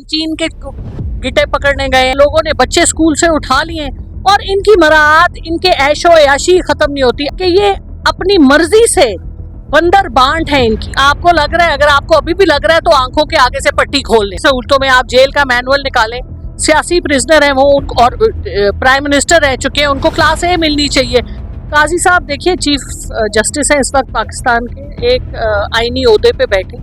चीन के गिट्टे पकड़ने गए, लोगों ने बच्चे स्कूल से उठा लिए और इनकी मराहत, इनके ऐशो याशी खत्म नहीं होती कि ये अपनी मर्जी से बंदर बांट है इनकी। आपको लग रहा है, अगर आपको अभी भी लग रहा है तो आंखों के आगे से पट्टी खोल लें। उल्टों में आप जेल का मैनुअल निकालें, सियासी प्रिजनर है वो और प्राइम मिनिस्टर रह चुके हैं, उनको क्लास ए मिलनी चाहिए। काजी साहब देखिए चीफ जस्टिस हैं इस वक्त पाकिस्तान के, एक आईनी ओहदे पे बैठे।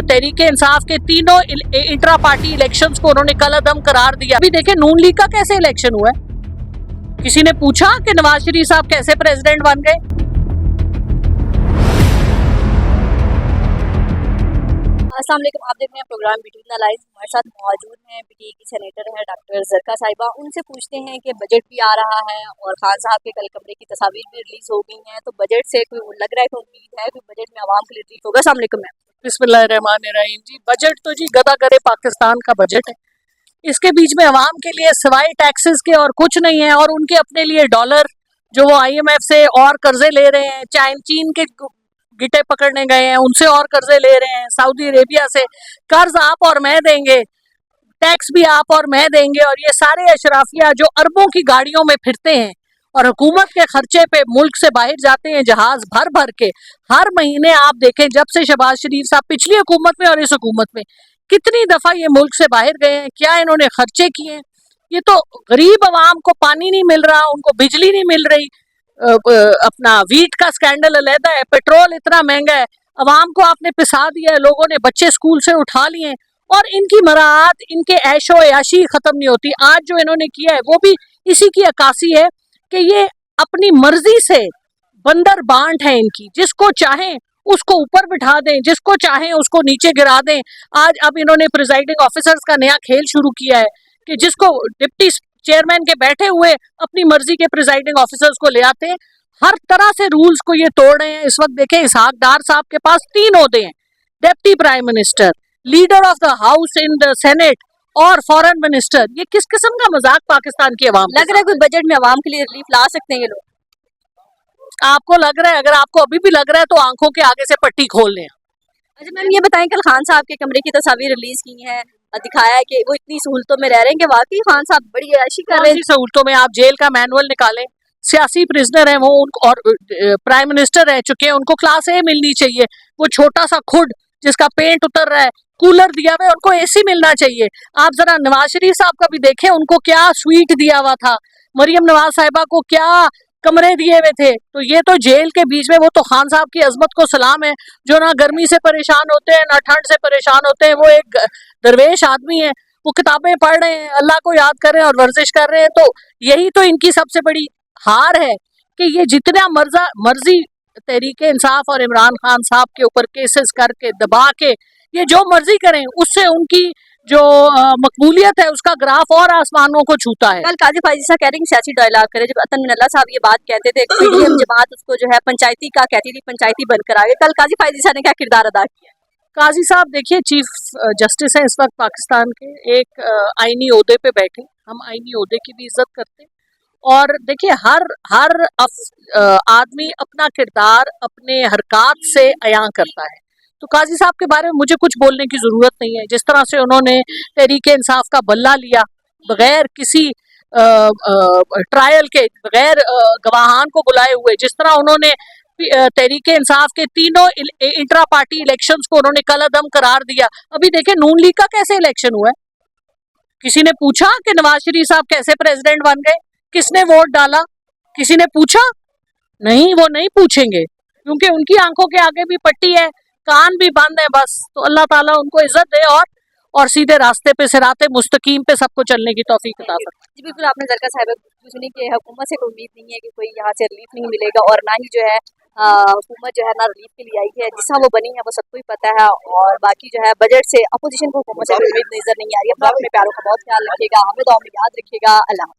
तहरीके इंसाफ के तीनों इंट्रा पार्टी इलेक्शंस को उन्होंने कलअदम करार दिया। अभी देखिए नून लीग का कैसे इलेक्शन हुआ है, किसी ने पूछा कि नवाज शरीफ साहब कैसे प्रेसिडेंट बन गए? अस्सलाम वालेकुम, आप देख रहे हैं प्रोग्राम बिटवीन द लाइन्स। हमारे साथ मौजूद हैं पीटीआई की सेनेटर है डॉक्टर जरका साहिबा। उनसे पूछते हैं कि बजट भी आ रहा है और खान साहब के कल कमरे की तस्वीर भी रिलीज हो गई हैं, तो बजट से कोई लग रहा है कि उम्मीद है कि बजट में आवाम के लिए रिलीफ होगा। अस्सलाम वालेकुम मैम। बिस्मिल्लाहिर्रहमानिर्रहीम जी, बजट तो जी गदा करे पाकिस्तान का बजट है। इसके बीच में आवाम के लिए सिवाय टैक्सेस के और कुछ नहीं है, और उनके अपने लिए डॉलर जो वो IMF से और कर्जे ले रहे हैं, चीन के गिट्टे पकड़ने गए हैं उनसे और कर्जे ले रहे हैं, सऊदी अरेबिया से कर्ज आप और मैं देंगे, टैक्स भी आप और मैं देंगे, और ये सारे अशराफिया जो अरबों की गाड़ियों में फिरते हैं और हुकूमत के खर्चे पे मुल्क से बाहर जाते हैं जहाज भर भर के। हर महीने आप देखें जब से शहबाज शरीफ साहब पिछली हुकूमत में और इस हुकूमत में कितनी दफा ये मुल्क से बाहर गए हैं, क्या इन्होंने खर्चे किए हैं। ये तो गरीब आवाम को पानी नहीं मिल रहा, उनको बिजली नहीं मिल रही, अपना वीट का स्कैंडल अलहदा है, पेट्रोल इतना महंगा है, अवाम को आपने पिसा दिया है, लोगों ने बच्चे स्कूल से उठा लिए हैं और इनकी मराहत, इनके ऐशो याशी खत्म नहीं होती। आज जो इन्होंने किया है वो भी इसी की अक्कासी है कि ये अपनी मर्जी से बंदर बांट है इनकी, जिसको चाहें उसको ऊपर बिठा दें, जिसको चाहें उसको नीचे गिरा दें। आज अब इन्होंने प्रिजाइडिंग ऑफिसर्स का नया खेल शुरू किया है कि जिसको डिप्टी चेयरमैन के बैठे हुए अपनी मर्जी के प्रिजाइडिंग ऑफिसर्स को ले आते हैं। हर तरह से रूल्स को ये तोड़ रहे हैं। इस वक्त देखें इसहाक डार साहब के पास 3 ओहदे हैं, deputy prime minister, leader of the house in the senate और फॉरेन मिनिस्टर। ये किस किस्म का मजाक पाकिस्तान की आवाम? लग रहा है कोई बजट में आवाम के लिए रिलीफ ला सकते हैं ये लोग? आपको लग रहा है, अगर आपको अभी भी लग रहा है तो आंखों के आगे से पट्टी खोल लें। अच्छा मैम, ये बताएं कल खान साहब के कमरे की तस्वीर रिलीज की है, दिखाया है कि वो इतनी सहूलतों में रह रहे हैं कि वाकई खान साहब बड़ी ऐशी कर रहे हैं। सहूलतों में आप जेल का मैनुअल निकालें, सियासी प्रिजनर है वो और प्राइम मिनिस्टर रह चुके हैं, उनको क्लास ए मिलनी चाहिए। वो छोटा सा खुड जिसका पेंट उतर रहा है, कूलर दिया हुआ है, उनको AC मिलना चाहिए। आप जरा नवाज शरीफ साहब का भी देखें, उनको क्या स्वीट दिया हुआ था, मरियम नवाज साहिबा को क्या कमरे दिए हुए थे। तो ये तो जेल के बीच में, वो तो खान साहब की अजमत को सलाम है जो ना गर्मी से परेशान होते हैं ना ठंड से परेशान होते हैं। वो एक दरवेश आदमी है, वो किताबें पढ़ रहे हैं, अल्लाह को याद कर रहे हैं और वर्जिश कर रहे हैं। तो यही तो इनकी सबसे बड़ी हार है कि ये जितना मर्जी तहरीके इंसाफ और इमरान खान साहब के ऊपर केसेस करके दबा के ये जो मर्जी करें, उससे उनकी जो मकबूलियत है उसका ग्राफ और आसमानों को छूता है। कल काजी फायजी साहब कह रहे हैं सियासी डायलॉग करे, जब अतन मिनल्ला साहब ये बात कहते थे PDM जमात उसको जो है पंचायती का कहती थी, पंचायती बनकर आ गए। कल काजी फायजी साहब ने क्या किरदार अदा किया? काजी साहब देखिए चीफ जस्टिस हैं इस वक्त पाकिस्तान के, एक आईनी ओहदे पे बैठे। हम आईनी ओहदे की भी इज्जत करते हैं और देखिए हर आदमी अपना किरदार अपने हरकत से अयां करता है। तो काजी साहब के बारे में मुझे कुछ बोलने की जरूरत नहीं है। जिस तरह से उन्होंने तहरीके इंसाफ का बल्ला लिया बगैर किसी ट्रायल के, बगैर गवाहान को बुलाए हुए, जिस तरह उन्होंने तहरीके इंसाफ के तीनों इंट्रा पार्टी इलेक्शंस को उन्होंने कलअदम करार दिया। अभी देखें नून लीग का कैसे इलेक्शन हुआ है, किसी ने पूछा कि नवाज शरीफ साहब कैसे प्रेसिडेंट बन गए? किसने वोट डाला? किसी ने पूछा? नहीं, वो नहीं पूछेंगे क्योंकि उनकी आंखों के आगे भी पट्टी है, कान भी बंद है। बस तो अल्लाह ताला उनको इज्जत दे और सीधे रास्ते पे, सिराते मुस्तकीम पे सबको चलने की तौफीक अता फरमाए। जी बिल्कुल, आपने जरका साहिबा सुनी कि हुकूमत से कोई उम्मीद नहीं है कि कोई यहाँ से रिलीफ नहीं मिलेगा, और ना ही जो है हुकूमत जो है ना रिलीफ के लिए आई है। जिस वो बनी है वो सबको ही पता है, और बाकी जो है बजट से अपोजिशन को हुकूमत से कोई उम्मीद नजर नहीं आ रही है। अपने प्यारों का बहुत ख्याल रखिएगा, हमें दुआ में याद रखिएगा। अल्लाह।